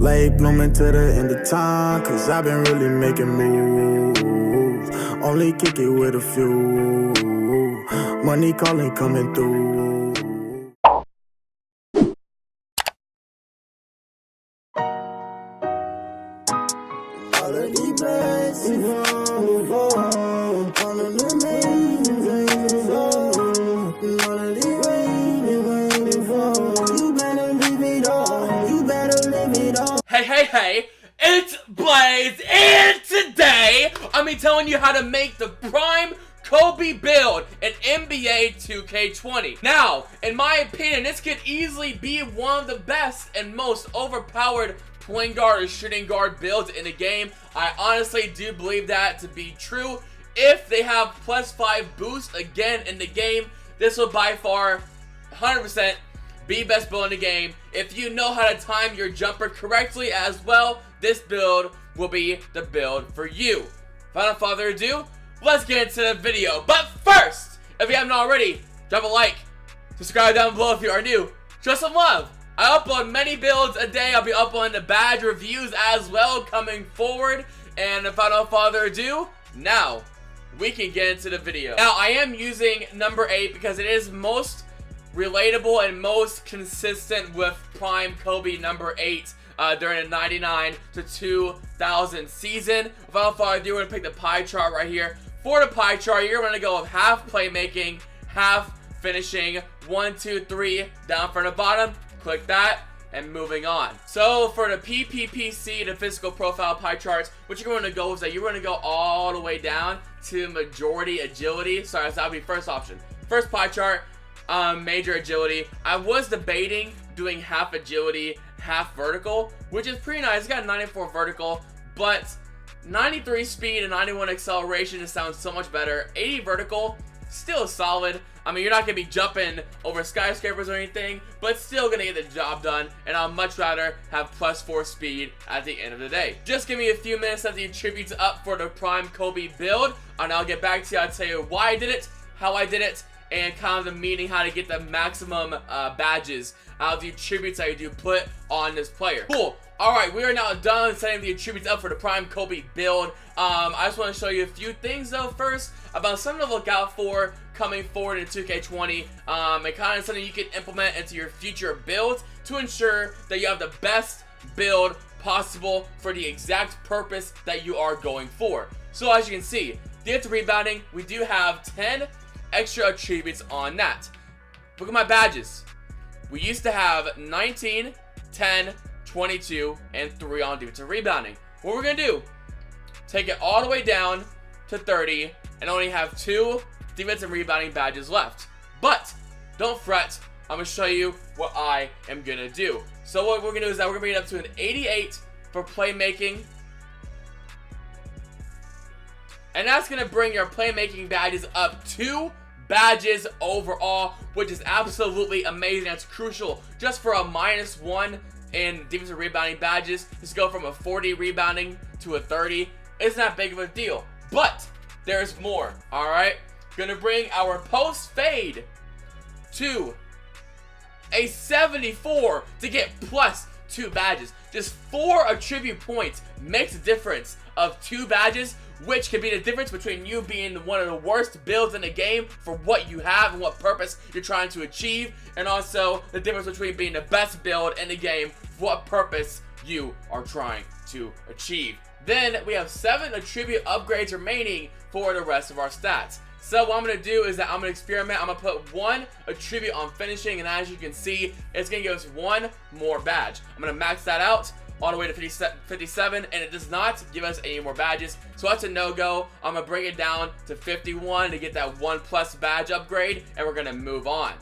Late blooming to the end of time, cause I've been really making moves. Only kick it with a few. Money calling coming through. All of these blessings, all of the amazing things, all of these waiting for. You better live it all, you better live it all. Hey, it's Blaze, and today I'm telling you how to make the prime Kobe build in NBA 2K20. Now, in my opinion, this could easily be one of the best and most overpowered point guard or shooting guard builds in the game. I honestly do believe that to be true. If they have +5 boost again in the game, this will by far 100% be best build in the game. If you know how to time your jumper correctly as well, this build will be the build for you. Without further ado, let's get into the video. But first, if you haven't already, drop a like, subscribe down below if you are new, show some love. I upload many builds a day. I'll be uploading the badge reviews as well coming forward. And without further ado, now we can get into the video. Now, I am using number 8 because it is most relatable and most consistent with prime Kobe number 8 during the 99 to 2000 season. Without further ado, we're going to pick the pie chart right here. For the pie chart, you're going to go with half playmaking, half finishing, 1, 2, 3, down from the bottom. Click that, and moving on. So for the PPPC, the physical profile pie charts, what you're going to go is that you're going to go all the way down to majority agility. Sorry, so that would be first option. First pie chart, major agility. I was debating doing half agility, half vertical, which is pretty nice. It's got 94 vertical, but 93 speed and 91 acceleration just sounds so much better. 80 vertical, still solid. I mean, you're not going to be jumping over skyscrapers or anything, but still going to get the job done, and I'll much rather have +4 speed at the end of the day. Just give me a few minutes to set the attributes up for the prime Kobe build, and I'll get back to you. I'll tell you why I did it, how I did it, and kind of the meaning, how to get the maximum badges out of the attributes that you do put on this player. Cool. Alright, we are now done setting the attributes up for the prime Kobe build. I just want to show you a few things though first about something to look out for coming forward in 2K20, and kind of something you can implement into your future builds to ensure that you have the best build possible for the exact purpose that you are going for. So as you can see, defensive rebounding, we do have 10 extra attributes on that. Look at my badges. We used to have 19, 10, 22, and 3 on defensive rebounding. What we're going to do, take it all the way down to 30 and only have 2 defensive rebounding badges left. But don't fret, I'm going to show you what I am going to do. So what we're going to do is that we're going to bring it up to an 88 for playmaking. And that's going to bring your playmaking badges up 2 badges overall, which is absolutely amazing. That's crucial just for a -1 in defensive rebounding badges. Just go from a 40 rebounding to a 30. It's not big of a deal, but there's more. All right, gonna bring our post fade to a 74 to get +2 badges. Just 4 attribute points makes a difference of 2 badges, which can be the difference between you being one of the worst builds in the game for what you have and what purpose you're trying to achieve, and also the difference between being the best build in the game for what purpose you are trying to achieve. Then we have 7 attribute upgrades remaining for the rest of our stats. So what I'm going to do is that I'm going to experiment. I'm going to put 1 attribute on finishing, and as you can see, it's going to give us 1 more badge. I'm going to max that out all the way to 57, and it does not give us any more badges, so that's a no-go. I'm gonna bring it down to 51 to get that 1+ badge upgrade, and we're gonna move on.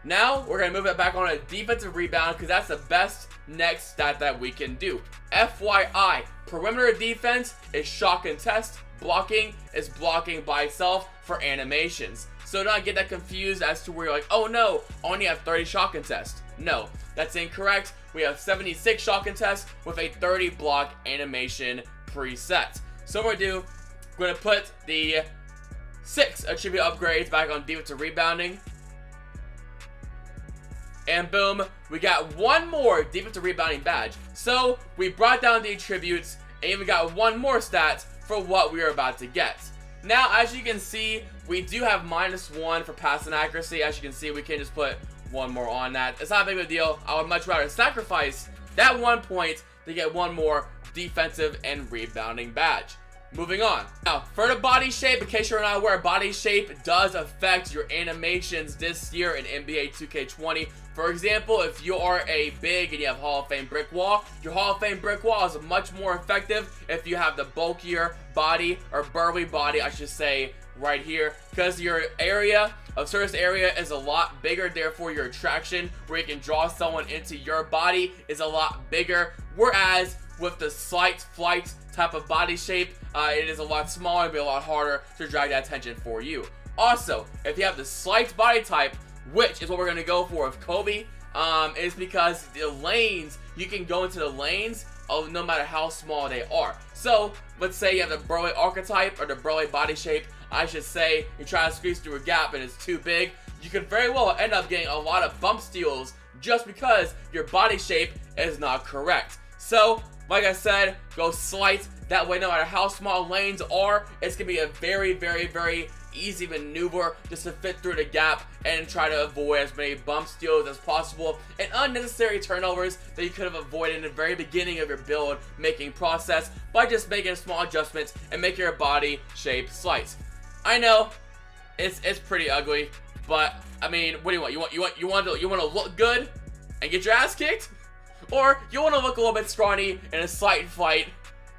Now we're gonna move it back on a defensive rebound because that's the best next stat that we can do. FYI, perimeter defense is shot contest, blocking is blocking by itself for animations. So don't get that confused as to where you're like, oh no, I only have 30 shot contest. No, that's incorrect. We have 76 shot contests with a 30 block animation preset. So what we're gonna do, we're gonna put the 6 attribute upgrades back on defensive rebounding. And boom, we got one more defensive rebounding badge. So we brought down the attributes and even got one more stat for what we are about to get. Now, as you can see, we do have -1 for passing accuracy. As you can see, we can just put one more on that. It's not a big of a deal. I would much rather sacrifice that 1 point to get one more defensive and rebounding badge. Moving on. Now, for the body shape, in case you're not aware, body shape does affect your animations this year in NBA 2K20. For example, if you are a big and you have Hall of Fame brick wall, your Hall of Fame brick wall is much more effective if you have the bulkier body, or burly body, I should say, right here, because your area of surface area is a lot bigger, therefore your attraction where you can draw someone into your body is a lot bigger, whereas with the slight flight type of body shape, it is a lot smaller and be a lot harder to drag that attention for you. Also, if you have the slight body type, which is what we're going to go for with Kobe, is because the lanes, you can go into the lanes of no matter how small they are. So, let's say you have the burly archetype, or the burly body shape, I should say, you try to squeeze through a gap and it's too big, you could very well end up getting a lot of bump steals just because your body shape is not correct. So, like I said, go slight. That way, no matter how small lanes are, it's going to be a very, very, very easy maneuver just to fit through the gap and try to avoid as many bump steals as possible and unnecessary turnovers that you could have avoided in the very beginning of your build making process by just making small adjustments and making your body shape slight. I know it's pretty ugly, but I mean, what do you want? You want to look good and get your ass kicked, or you want to look a little bit scrawny in a slight fight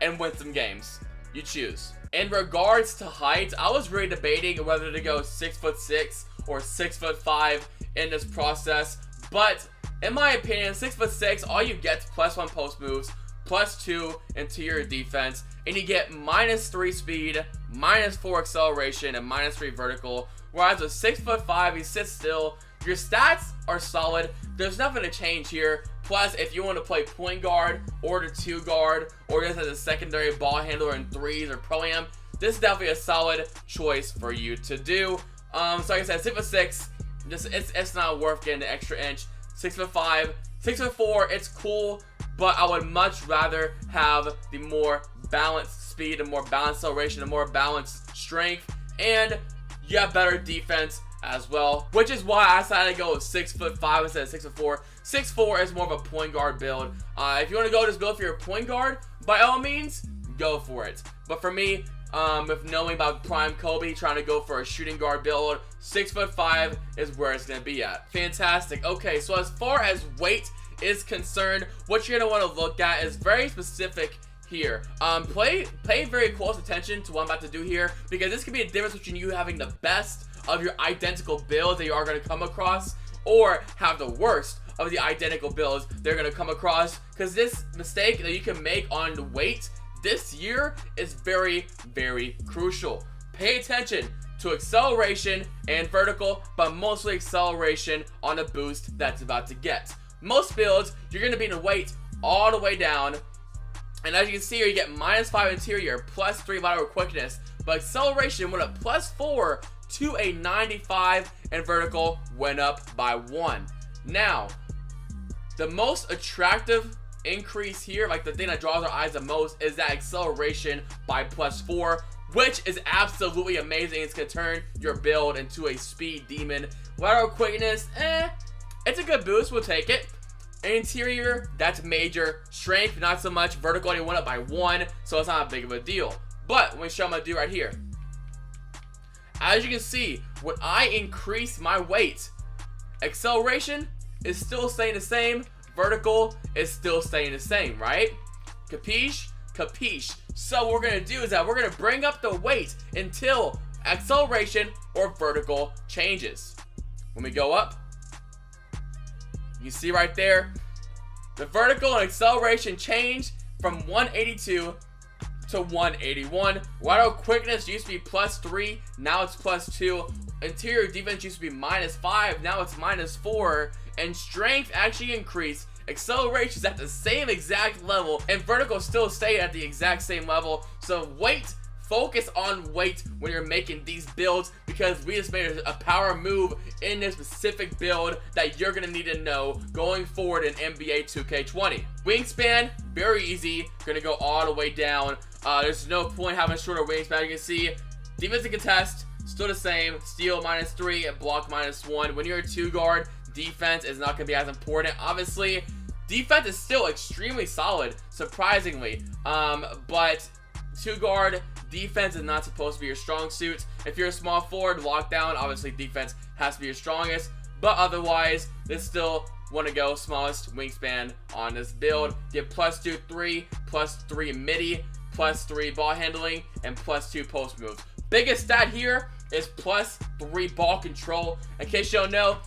and win some games? You choose. In regards to height, I was really debating whether to go 6'6" or 6'5" in this process, but in my opinion, 6'6", all you get is +1 post moves, +2 interior defense, and you get -3 speed, -4 acceleration, and -3 vertical. Whereas with 6'5", he sits still. Your stats are solid. There's nothing to change here. Plus, if you want to play point guard or the 2 guard, or just as a secondary ball handler in 3s or pro-am, this is definitely a solid choice for you to do. So like I said, 6'6", just it's not worth getting an extra inch. 6'5", 6'4", it's cool, but I would much rather have the more balanced speed, the more balanced acceleration, the more balanced strength, and you have better defense as well, which is why I decided to go with 6'5" instead of 6'4". 6'4" is more of a point guard build. If you want to go this build for your point guard, by all means, go for it. But for me, with knowing about Prime Kobe, trying to go for a shooting guard build, 6'5" is where it's going to be at. Fantastic. Okay, so as far as weight is concerned, what you're going to want to look at is very specific here. Pay very close attention to what I'm about to do here, because this could be a difference between you having the best of your identical builds that you are going to come across, or have the worst of the identical builds they're going to come across, because this mistake that you can make on the weight this year is very, very crucial. Pay attention to acceleration and vertical, but mostly acceleration on the boost that's about to get. Most builds, you're going to be in the weight all the way down, and as you can see here, you get -5 interior, +3 lateral quickness, but acceleration went up +4 to a 95, and vertical went up by 1. Now, the most attractive increase here, like the thing that draws our eyes the most, is that acceleration by +4, which is absolutely amazing. It's going to turn your build into a speed demon. Lateral quickness, it's a good boost. We'll take it. Interior, that's major. Strength, not so much. Vertical only went up by 1, so it's not a big of a deal. But let me show you what I'm going to do right here. As you can see, when I increase my weight, acceleration is still staying the same, vertical is still staying the same, right? Capiche? Capiche. So what we're going to do is that we're going to bring up the weight until acceleration or vertical changes. When we go up, you see right there, the vertical and acceleration change from 182 to 181. Lateral quickness used to be +3, now it's +2. Interior defense used to be -5, now it's -4. And strength actually increased. Acceleration is at the same exact level, and vertical still stayed at the exact same level. So weight focus on weight when you're making these builds, because we just made a power move in this specific build that you're gonna need to know going forward in NBA 2K20. Wingspan, very easy, gonna go all the way down. There's no point having a shorter wingspan. You can see defensive contest, still the same, steal -3 and block -1. When you're a 2 guard, defense is not going to be as important. Obviously, defense is still extremely solid, surprisingly, but 2 guard defense is not supposed to be your strong suit. If you're a small forward, lockdown, obviously defense has to be your strongest, but otherwise, this still want to go smallest wingspan on this build. Get +2 3, +3 midi, +3 ball handling, and +2 post moves. Biggest stat here is +3 ball control. In case you don't know,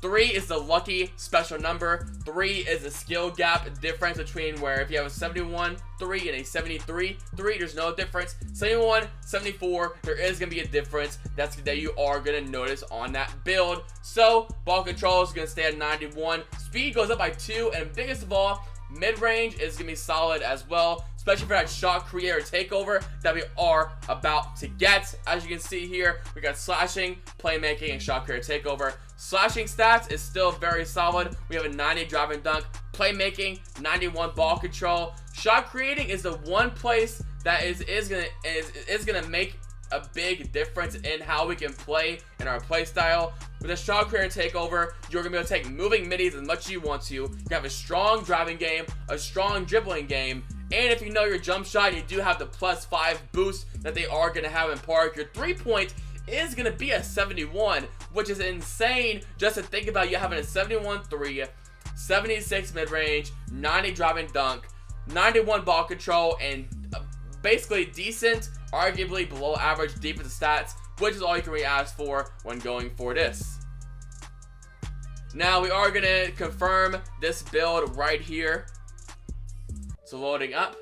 3 is the lucky special number. 3 is the skill gap difference between where if you have a 71-3 and a 73-3, there's no difference. 71-74, there is going to be a difference that you are going to notice on that build. So, ball control is going to stay at 91. Speed goes up by 2, and biggest of all, mid-range is going to be solid as well, especially for that shot creator takeover that we are about to get. As you can see here, we got slashing, playmaking, and shot creator takeover. Slashing stats is still very solid. We have a 90 drive and dunk. Playmaking, 91 ball control. Shot creating is the one place that is gonna make a big difference in how we can play in our play style. With a shot creator takeover, you're gonna be able to take moving middies as much as you want to. You have a strong driving game, a strong dribbling game, and if you know your jump shot, you do have the +5 boost that they are gonna have in park. Your 3-point is gonna be a 71, which is insane just to think about you having a 71 3, 76 mid-range, 90 drive and dunk, 91 ball control, and basically decent, arguably below average defensive stats, which is all you can really ask for when going for this. Now we are gonna confirm this build right here. So loading up.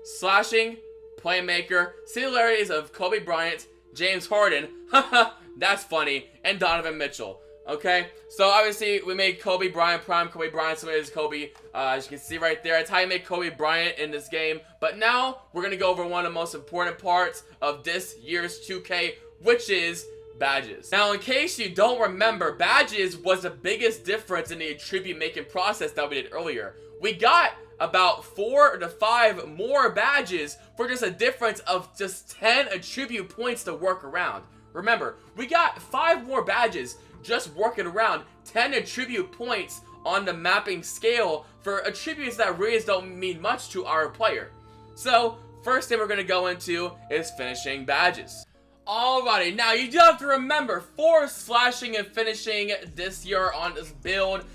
Slashing, playmaker, similarities of Kobe Bryant, James Harden, haha, that's funny, and Donovan Mitchell. Okay, so obviously we made Kobe Bryant, prime Kobe Bryant, so it is Kobe, as you can see right there. That's how you make Kobe Bryant in this game. But now we're going to go over one of the most important parts of this year's 2K, which is badges. Now, in case you don't remember, badges was the biggest difference in the attribute making process that we did earlier. We got about 4 to 5 more badges for just a difference of just 10 attribute points to work around. Remember, we got 5 more badges just working around 10 attribute points on the mapping scale for attributes that really don't mean much to our player. So, first thing we're going to go into is finishing badges. Alrighty, now you do have to remember, for slashing and finishing this year on this build,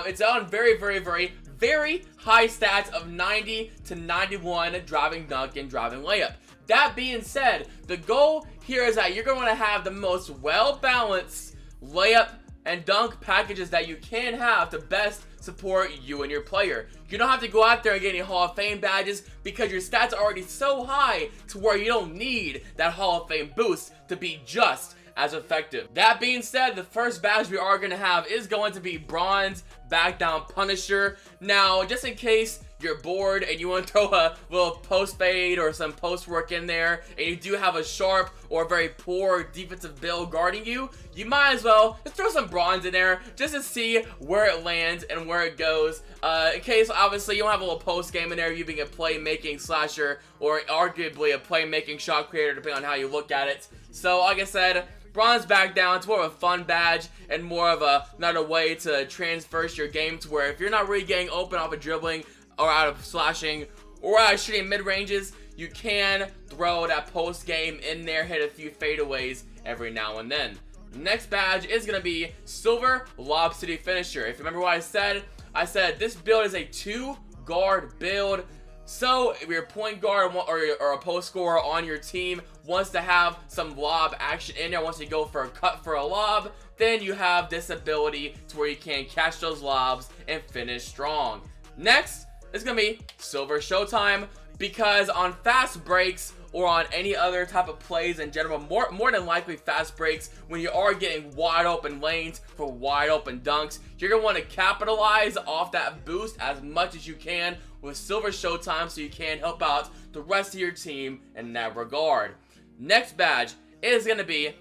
it's on very high stats of 90 to 91 driving dunk and driving layup. That being said, the goal here is that you're going to want to have the most well-balanced layup and dunk packages that you can have to best support you and your player. You don't have to go out there and get any Hall of Fame badges because your stats are already so high to where you don't need that Hall of Fame boost to be just as effective. That being said, the first badge we are going to have is going to be Bronze Back Down Punisher. Now, just in case you're bored and you want to throw a little post fade or some post work in there, and you do have a sharp or very poor defensive build guarding you, you might as well just throw some bronze in there just to see where it lands and where it goes. In case, obviously, you don't have a little post game in there, you being a playmaking slasher or arguably a playmaking shot creator, depending on how you look at it. So, like I said, Bronze Back Down, it's more of a fun badge and more of another way to transverse your game to where if you're not really getting open off of dribbling or out of slashing or out of shooting mid-ranges, you can throw that post game in there, hit a few fadeaways every now and then. Next badge is going to be Silver Lob City Finisher. If you remember what I said this build is a 2-guard build. So if your point guard or a post scorer on your team wants to have some lob action in there, wants to go for a cut for a lob, then you have this ability to where you can catch those lobs and finish strong. Next, it's going to be Silver Showtime, because on fast breaks or on any other type of plays in general, more than likely fast breaks, when you are getting wide open lanes for wide open dunks, you're going to want to capitalize off that boost as much as you can with Silver Showtime so you can help out the rest of your team in that regard. Next badge is going to be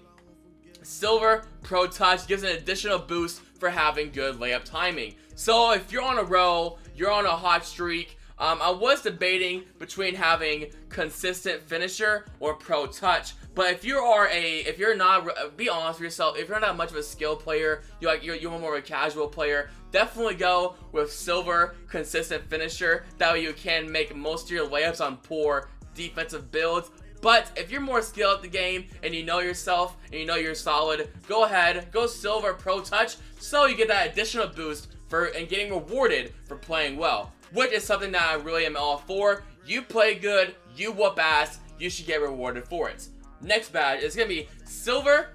Silver Pro Touch. Gives an additional boost for having good layup timing. So if you're on a roll, you're on a hot streak, I was debating between having consistent finisher or pro touch, but if you're not, be honest with yourself, if you're not much of a skill player, you're more of a casual player, definitely go with Silver consistent finisher. That way you can make most of your layups on poor defensive builds. But if you're more skilled at the game and you know yourself and you know you're solid, go ahead, go Silver Pro Touch so you get that additional boost and getting rewarded for playing well, which is something that I really am all for. You play good, you whoop ass, you should get rewarded for it. Next badge is going to be Silver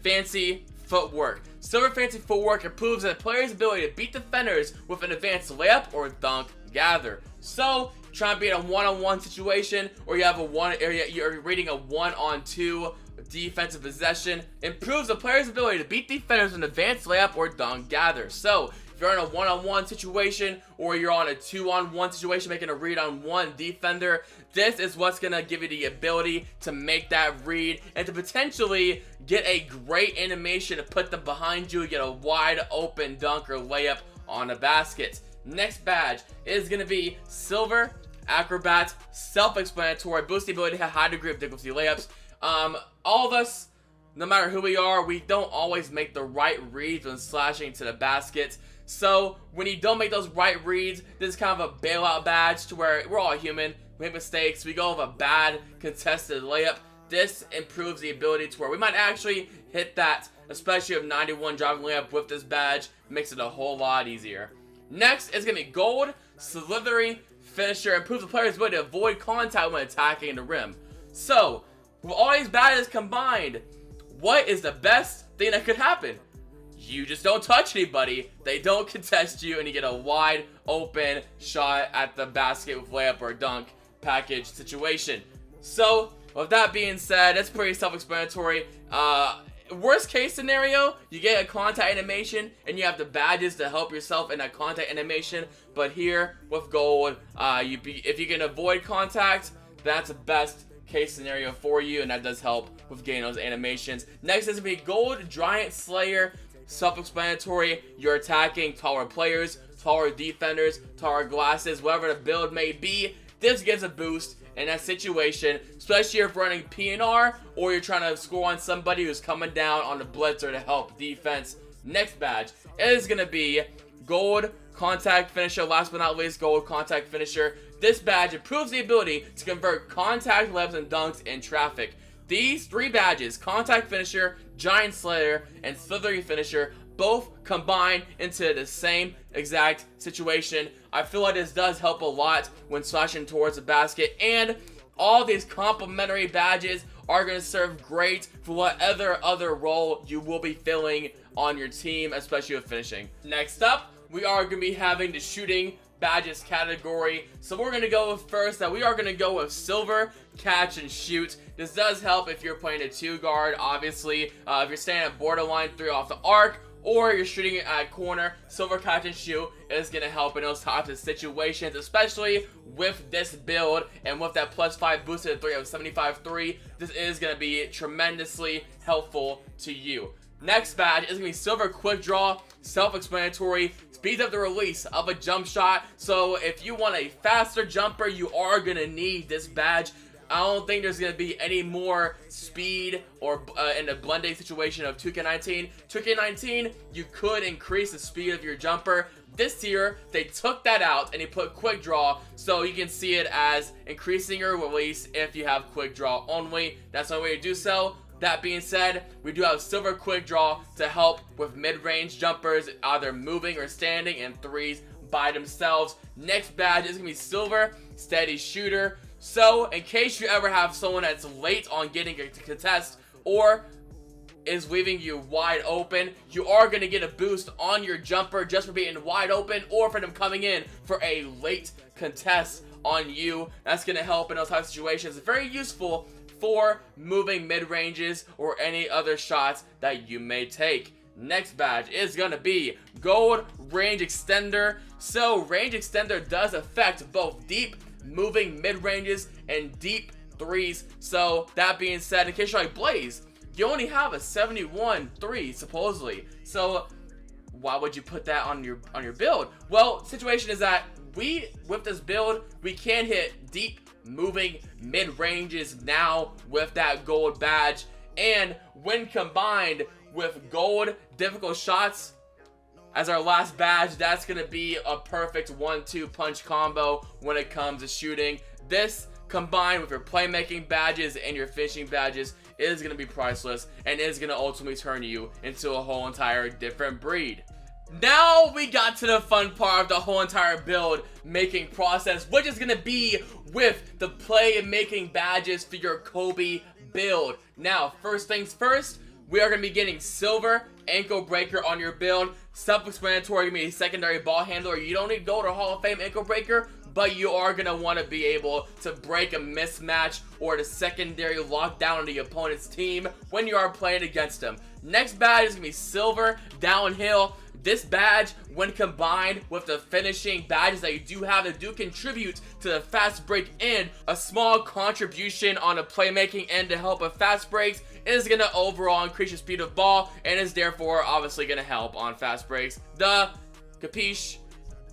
Fancy Footwork. Silver Fancy Footwork improves a player's ability to beat defenders with an advanced layup or dunk gather. So, trying to be in a one-on-one situation, or you're reading a one-on-two defensive possession, improves a player's ability to beat defenders with an advanced layup or dunk gather. So, if you're in a one-on-one situation, or you're on a two-on-one situation making a read on one defender, this is what's going to give you the ability to make that read and to potentially get a great animation to put them behind you and get a wide open dunk or layup on a basket. Next badge is going to be Silver Acrobats. Self-explanatory, boost the ability to have high degree of difficulty layups. All of us, no matter who we are, we don't always make the right reads when slashing to the basket. So when you don't make those right reads, this is kind of a bailout badge to where we're all human, we make mistakes, we go with a bad contested layup. This improves the ability to where we might actually hit that, especially with 91 driving layup with this badge, makes it a whole lot easier. Next is going to be Gold Slithery Finisher. Improves the player's ability to avoid contact when attacking the rim. So, with all these badges combined, what is the best thing that could happen? You just don't touch anybody, they don't contest you, and you get a wide open shot at the basket with layup or dunk package situation. So, with that being said, that's pretty self-explanatory. Worst case scenario, you get a contact animation and you have the badges to help yourself in that contact animation. But here with Gold, if you can avoid contact, that's the best case scenario for you, and that does help with getting those animations. Next is going to be Gold Giant Slayer. Self-explanatory, you're attacking taller players, taller defenders, taller glasses, whatever the build may be. This gives a boost in that situation, especially if you're running PNR or you're trying to score on somebody who's coming down on the blitzer to help defense. Next badge is going to be Gold Contact Finisher. Last but not least, Gold Contact Finisher. This badge improves the ability to convert contact layups and dunks in traffic. These three badges, Contact Finisher, Giant Slayer, and Slithery Finisher, both combine into the same exact situation. I feel like this does help a lot when slashing towards the basket, and all these complementary badges are going to serve great for whatever other role you will be filling on your team, especially with finishing. Next up, we are going to be having the shooting badges category. So we're going to go with first that we are going to go with Silver Catch and Shoot. This does help if you're playing a 2-guard, obviously. If you're staying at borderline 3 off the arc, or you're shooting it at corner, Silver Catch and Shoot is going to help in those types of situations, especially with this build and with that +5 boosted 3 of 75-3. This is going to be tremendously helpful to you. Next badge is going to be Silver Quick Draw. Self-explanatory, speeds up the release of a jump shot. So if you want a faster jumper, you are going to need this badge. I don't think there's going to be any more speed or in the blending situation of 2K19. 2K19, you could increase the speed of your jumper. This year, they took that out and they put Quick Draw, so you can see it as increasing your release if you have Quick Draw only. That's the way to do so. That being said, we do have Silver Quick Draw to help with mid-range jumpers, either moving or standing, and threes by themselves. Next badge is going to be Silver Steady Shooter. So, in case you ever have someone that's late on getting a contest or is leaving you wide open, you are going to get a boost on your jumper just for being wide open or for them coming in for a late contest on you. That's going to help in those type of situations. It's very useful for moving mid-ranges or any other shots that you may take. Next badge is going to be Gold Range Extender. So Range Extender does affect both deep moving mid-ranges and deep threes. So that being said, in case you're like, Blaze, you only have a 71 3 supposedly. So why would you put that on your build? Well, situation is that with this build, we can hit deep moving mid-ranges now with that gold badge. And when combined with gold difficult shots as our last badge, that's going to be a perfect 1-2 punch combo when it comes to shooting. This combined with your playmaking badges and your finishing badges is going to be priceless and is going to ultimately turn you into a whole entire different breed. Now we got to the fun part of the whole entire build making process, which is going to be with the playmaking badges for your Kobe build. Now, first things first, we are going to be getting silver ankle breaker on your build. Self-explanatory, going to be a secondary ball handler. You don't need gold or Hall of Fame ankle breaker, but you are going to want to be able to break a mismatch or the secondary lockdown on the opponent's team when you are playing against them. Next badge is going to be silver downhill. This badge, when combined with the finishing badges that you do have that do contribute to the fast break end, a small contribution on the playmaking end to help with fast breaks, is going to overall increase your speed of ball and is therefore obviously going to help on fast breaks. Capiche?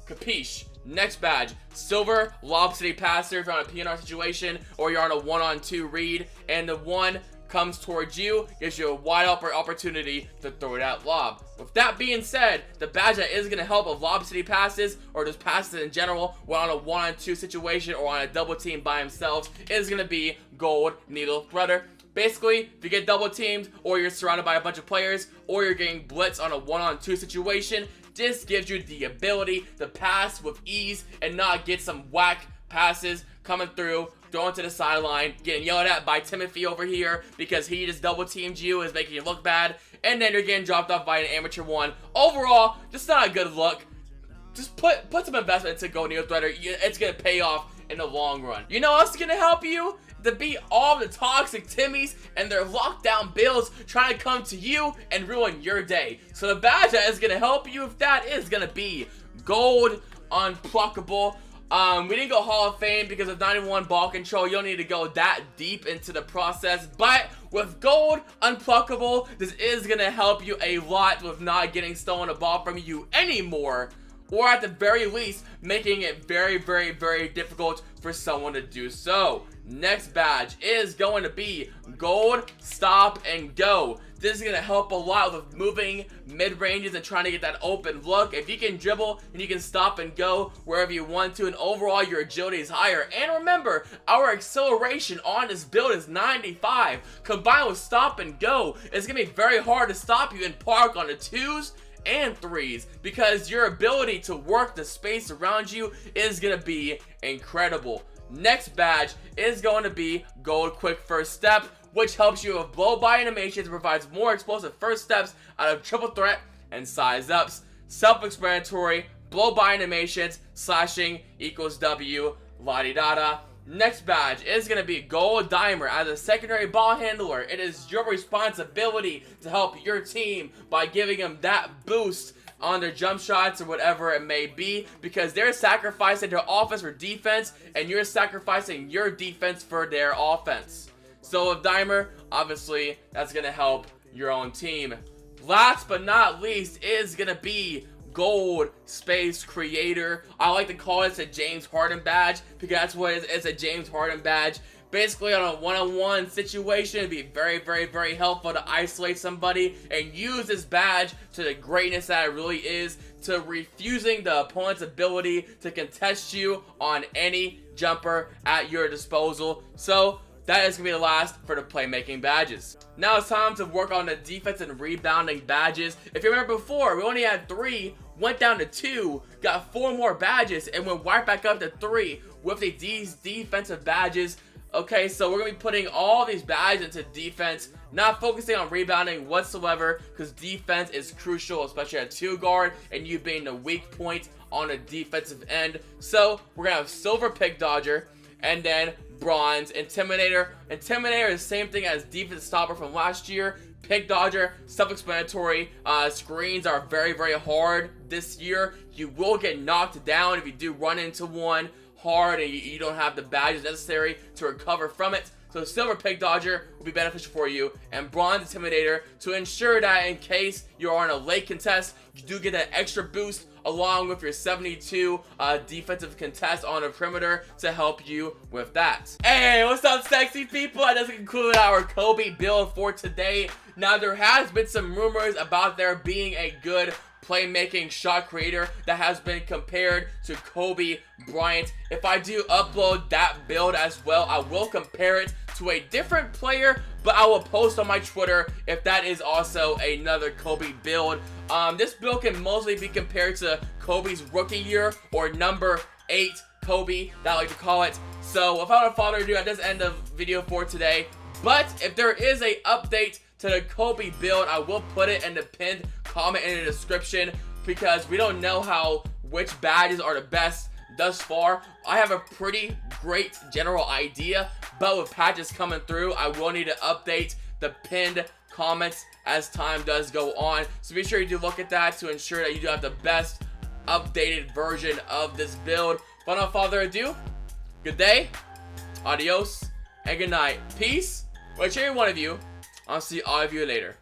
Capiche. Next badge, silver lob city passer if you're on a PNR situation or you're on a 1-on-2 read and the one comes towards you, gives you a wide open opportunity to throw that lob. With that being said, the badge that is going to help with lob city passes or just passes in general when on a 1-on-2 situation or on a double team by themselves is going to be gold needle threader. Basically, if you get double teamed or you're surrounded by a bunch of players or you're getting blitzed on a 1-on-2 situation, this gives you the ability to pass with ease and not get some whack passes coming through, going to the sideline, getting yelled at by Timothy over here because he just double teamed you, is making you look bad, and then you're getting dropped off by an amateur one. Overall, just not a good look. Just put some investment into Gold Needle Threader. It's going to pay off in the long run. You know what's going to help you? To beat all the toxic Timmies and their lockdown builds trying to come to you and ruin your day. So the badge that is going to help you with that is going to be Gold Unpluckable. We didn't go Hall of Fame because of 91 ball control. You don't need to go that deep into the process. But with Gold Unpluckable, this is going to help you a lot with not getting stolen a ball from you anymore. Or at the very least, making it very, very, very difficult for someone to do so. Next badge is going to be Gold Stop and Go. This is going to help a lot with moving mid-ranges and trying to get that open look. If you can dribble and you can stop and go wherever you want to, and overall your agility is higher. And remember, our acceleration on this build is 95. Combined with stop and go, it's going to be very hard to stop you and park on the 2s and 3s because your ability to work the space around you is going to be incredible. Next badge is going to be Gold Quick First Step, which helps you with blow-by animations and provides more explosive first steps out of triple threat and size ups. Self-explanatory, blow-by animations, slashing equals W, la-di-da-da. Next badge is going to be Gold Dimer. As a secondary ball handler, it is your responsibility to help your team by giving them that boost on their jump shots or whatever it may be, because they're sacrificing their offense for defense and you're sacrificing your defense for their offense. So with Dimer, obviously that's going to help your own team. Last but not least is going to be Gold Space Creator. I like to call it a James Harden badge because that's what it is. It's a James Harden badge. Basically on a one-on-one situation, it'd be very, very, very helpful to isolate somebody and use this badge to the greatness that it really is, to refusing the opponent's ability to contest you on any jumper at your disposal. So that is going to be the last for the playmaking badges. Now it's time to work on the defense and rebounding badges. If you remember before, we only had 3, went down to 2, got 4 more badges, and went right back up to 3 with these defensive badges. Okay, so we're going to be putting all these badges into defense, not focusing on rebounding whatsoever, because defense is crucial, especially at 2 guard, and you being the weak point on a defensive end. So we're gonna have silver pick dodger, and then bronze intimidator. Intimidator is the same thing as defense stopper from last year. Pick dodger, self-explanatory. Screens are very, very hard this year. You will get knocked down if you do run into one hard and you don't have the badges necessary to recover from it. So silver pick dodger will be beneficial for you, and bronze intimidator to ensure that in case you're on a late contest, you do get that extra boost along with your 72 defensive contest on the perimeter to help you with that. Hey, what's up, sexy people? I just concluded our Kobe build for today. Now, there has been some rumors about there being a good playmaking shot creator that has been compared to Kobe Bryant. If I do upload that build as well, I will compare it to a different player, but I will post on my Twitter if that is also another Kobe build. This build can mostly be compared to Kobe's rookie year, or number 8 Kobe, that I like to call it. So without further ado, I just end the video for today. But if there is a update to the Kobe build, I will put it in the pinned comment in the description, because we don't know which badges are the best thus far. I have a pretty great general idea, but with patches coming through, I will need to update the pinned comments as time does go on. So be sure you do look at that to ensure that you do have the best updated version of this build. But without further ado, good day, adios, and good night. Peace. Well, cheer one of you. I'll see all of you later.